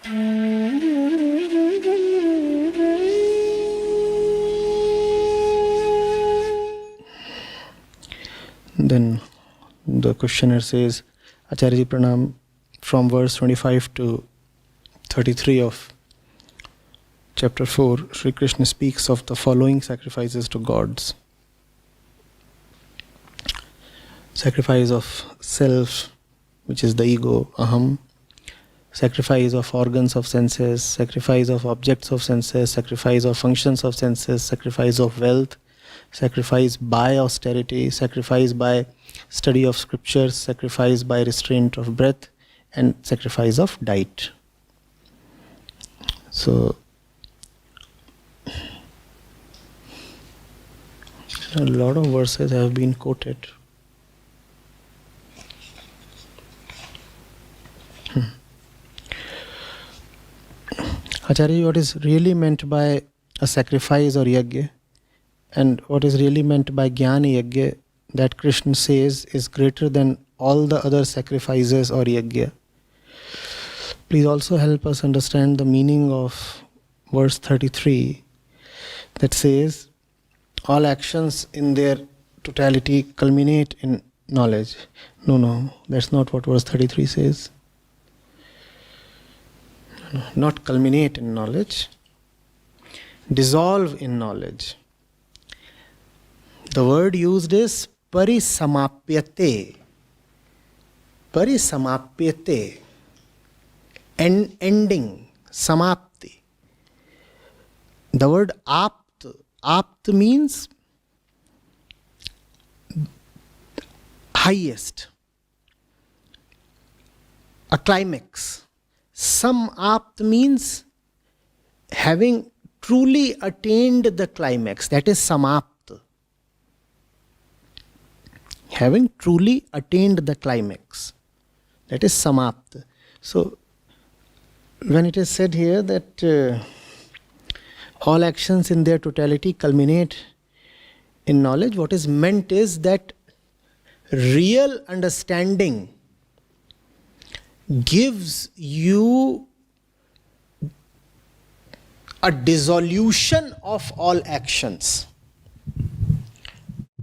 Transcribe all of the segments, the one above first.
Then the questioner says, Acharya Pranam, from verse 25 to 33 of chapter 4, Sri Krishna speaks of the following sacrifices to gods. Sacrifice of self, which is the ego, aham. Sacrifice of organs of senses, sacrifice of objects of senses, sacrifice of functions of senses, sacrifice of wealth, sacrifice by austerity, sacrifice by study of scriptures, sacrifice by restraint of breath, and sacrifice of diet. So, a lot of verses have been quoted. Acharya, what is really meant by a sacrifice or yagya, and what is really meant by jnana yagya, that Krishna says is greater than all the other sacrifices or yagya. Please also help us understand the meaning of verse 33 that says, all actions in their totality culminate in knowledge. No, that's not what verse 33 says. Not culminate in knowledge, dissolve in knowledge. The word used is parisamapyate. Parisamapyate. Ending. Samapti. The word apt. Apt means highest. A climax. Samapt means having truly attained the climax. That is samapt. Having truly attained the climax. That is samapt. So, when it is said here that all actions in their totality culminate in knowledge, what is meant is that real understanding gives you a dissolution of all actions.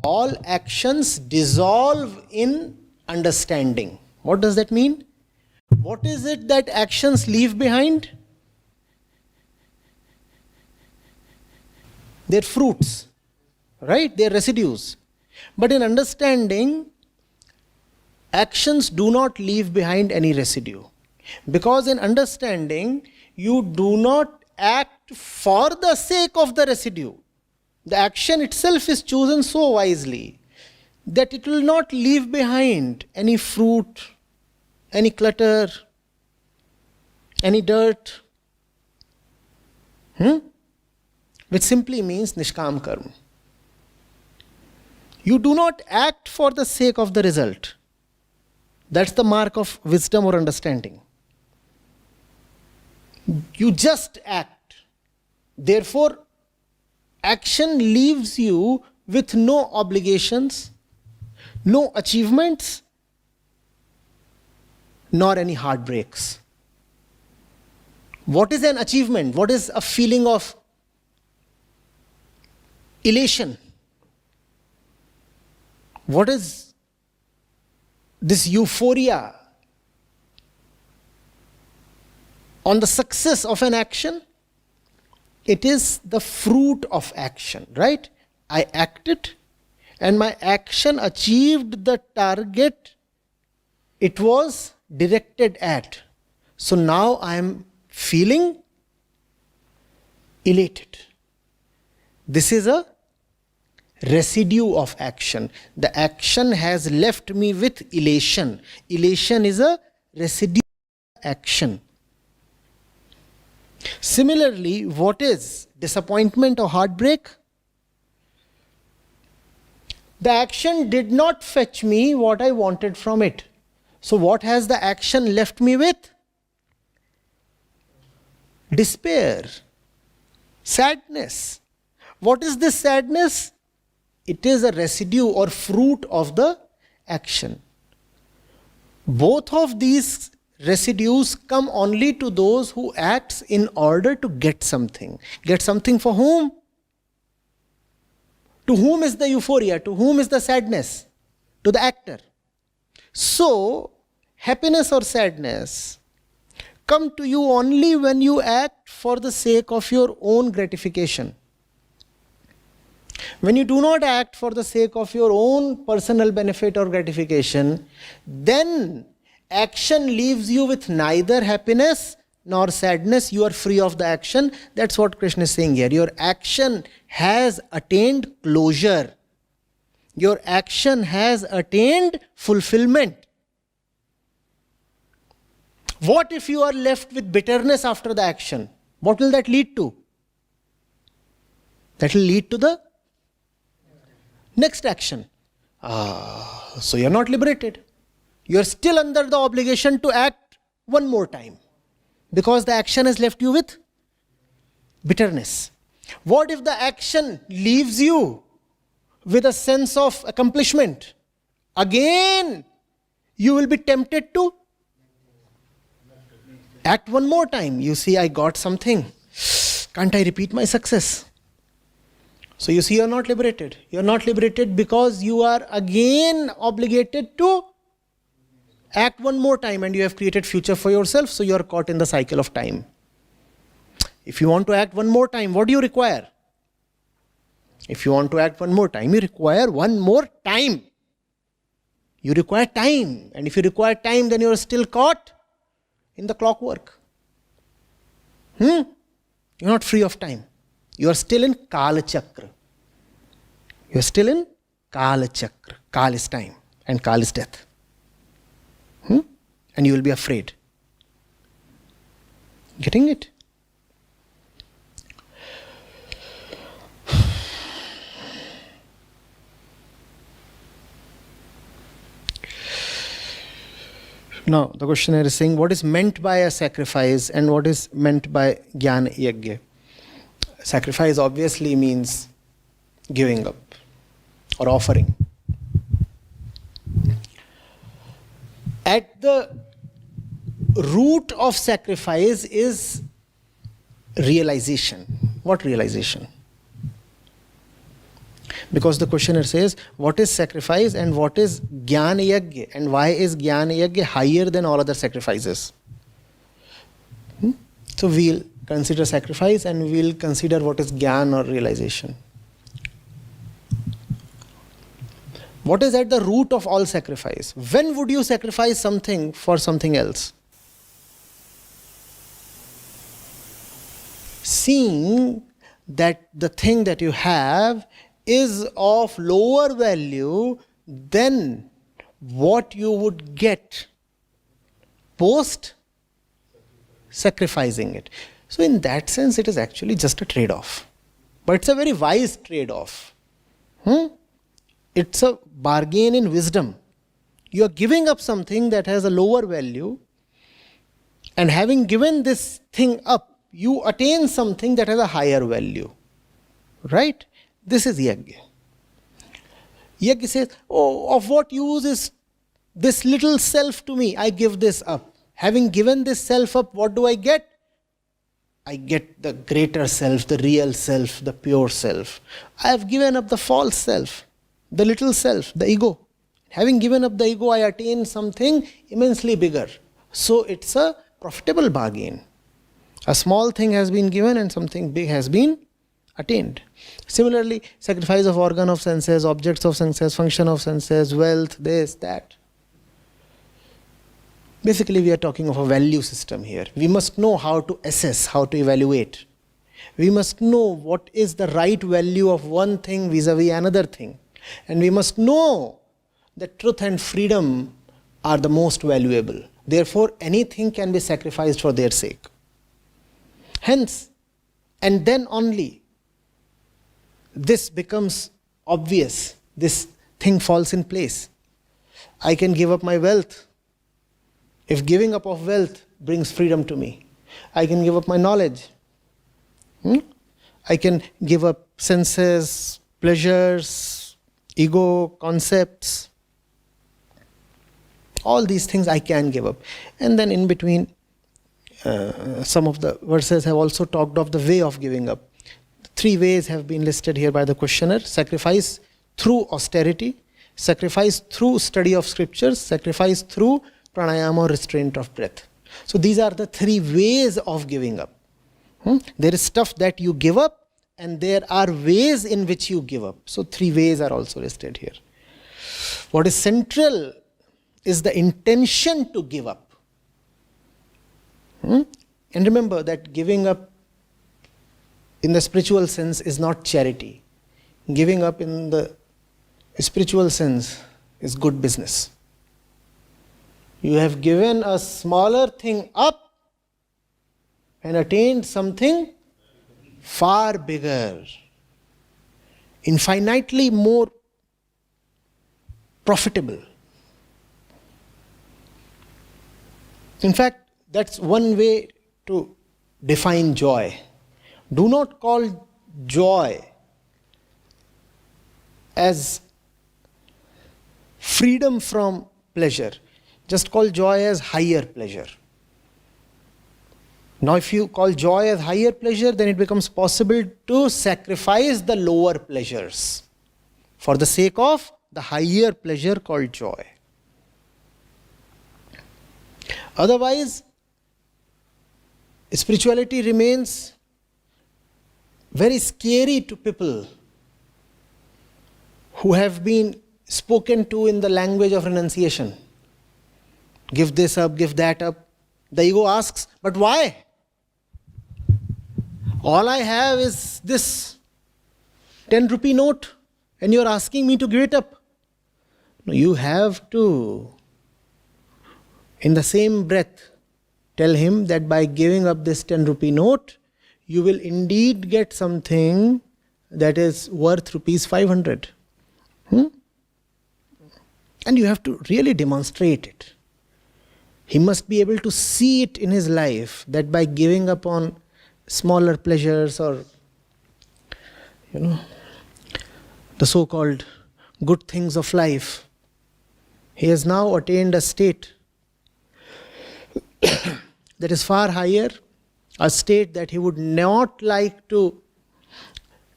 All actions dissolve in understanding. What does that mean? What is it that actions leave behind? Their fruits, right? Their residues. But in understanding, actions do not leave behind any residue. Because in understanding, you do not act for the sake of the residue. The action itself is chosen so wisely that it will not leave behind any fruit, any clutter, any dirt. Which simply means Nishkamkarm. You do not act for the sake of the result. That's the mark of wisdom or understanding. You just act. Therefore, action leaves you with no obligations, no achievements, nor any heartbreaks. What is an achievement? What is a feeling of elation? What is this euphoria on the success of an action? It is the fruit of action, right? I acted and my action achieved the target it was directed at. So now I am feeling elated. This is a residue of action. The action has left me with elation. Elation is a residue of action. Similarly, what is disappointment or heartbreak? The action did not fetch me what I wanted from it. So what has the action left me with? Despair, sadness. What is this sadness? It is a residue or fruit of the action. Both of these residues come only to those who acts in order to get something. Get something for whom? To whom is the euphoria? To whom is the sadness? To the actor. So, happiness or sadness come to you only when you act for the sake of your own gratification. When you do not act for the sake of your own personal benefit or gratification, then action leaves you with neither happiness nor sadness. You are free of the action. That's what Krishna is saying here. Your action has attained closure. Your action has attained fulfillment. What if you are left with bitterness after the action? What will that lead to? That will lead to the next action. So you are not liberated. You are still under the obligation to act one more time, because the action has left you with bitterness. What if the action leaves you with a sense of accomplishment? Again, you will be tempted to act one more time. You see, I got something. Can't I repeat my success? So you see, you are not liberated. You are not liberated because you are again obligated to act one more time, and you have created future for yourself, so you are caught in the cycle of time. If you want to act one more time, what do you require? If you want to act one more time, you require one more time. You require time. And if you require time, then you are still caught in the clockwork. You are not free of time. You are still in Kala Chakra. You are still in Kala Chakra. Kal is time and Kal is death. And you will be afraid. Getting it? Now, the questioner is saying, what is meant by a sacrifice and what is meant by Jnana Yagya? Sacrifice obviously means giving up or offering. At the root of sacrifice is realization. What realization? Because the questioner says, what is sacrifice and what is Jnana Yagya? And why is Jnana Yagya higher than all other sacrifices? So we'll consider sacrifice and we'll consider what is Jnana or realization. What is at the root of all sacrifice? When would you sacrifice something for something else? Seeing that the thing that you have is of lower value than what you would get post sacrificing it. So in that sense, it is actually just a trade-off. But it's a very wise trade-off. It's a bargain in wisdom. You are giving up something that has a lower value, and having given this thing up, you attain something that has a higher value. Right? This is Yagya. Yagya says, of what use is this little self to me? I give this up. Having given this self up, what do I get? I get the greater self, the real self, the pure self. I have given up the false self, the little self, the ego. Having given up the ego, I attain something immensely bigger. So it's a profitable bargain. A small thing has been given and something big has been attained. Similarly, sacrifice of organ of senses, objects of senses, function of senses, wealth, this, that. Basically, we are talking of a value system here. We must know how to assess, how to evaluate. We must know what is the right value of one thing vis-a-vis another thing. And we must know that truth and freedom are the most valuable. Therefore, anything can be sacrificed for their sake. Hence, and then only, this becomes obvious. This thing falls in place. I can give up my wealth. If giving up of wealth brings freedom to me, I can give up my knowledge. I can give up senses, pleasures, ego, concepts. all these things I can give up. And then in between, some of the verses have also talked of the way of giving up. 3 ways have been listed here by the questioner: sacrifice through austerity, sacrifice through study of scriptures, sacrifice through pranayama or restraint of breath. So these are the 3 ways of giving up. There is stuff that you give up, and there are ways in which you give up. So 3 ways are also listed here. What is central is the intention to give up. And remember that giving up in the spiritual sense is not charity. Giving up in the spiritual sense is good business. You have given a smaller thing up and attained something far bigger, infinitely more profitable. In fact, that's one way to define joy. Do not call joy as freedom from pleasure. Just call joy as higher pleasure. Now if you call joy as higher pleasure, then it becomes possible to sacrifice the lower pleasures for the sake of the higher pleasure called joy. Otherwise, spirituality remains very scary to people who have been spoken to in the language of renunciation. Give this up, give that up. The ego asks, but why? All I have is this 10 rupee note and you are asking me to give it up. No, you have to, in the same breath, tell him that by giving up this 10 rupee note, you will indeed get something that is worth rupees 500. And you have to really demonstrate it. He must be able to see it in his life that by giving up on smaller pleasures or, the so-called good things of life, he has now attained a state that is far higher, a state that he would not like to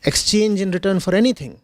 exchange in return for anything.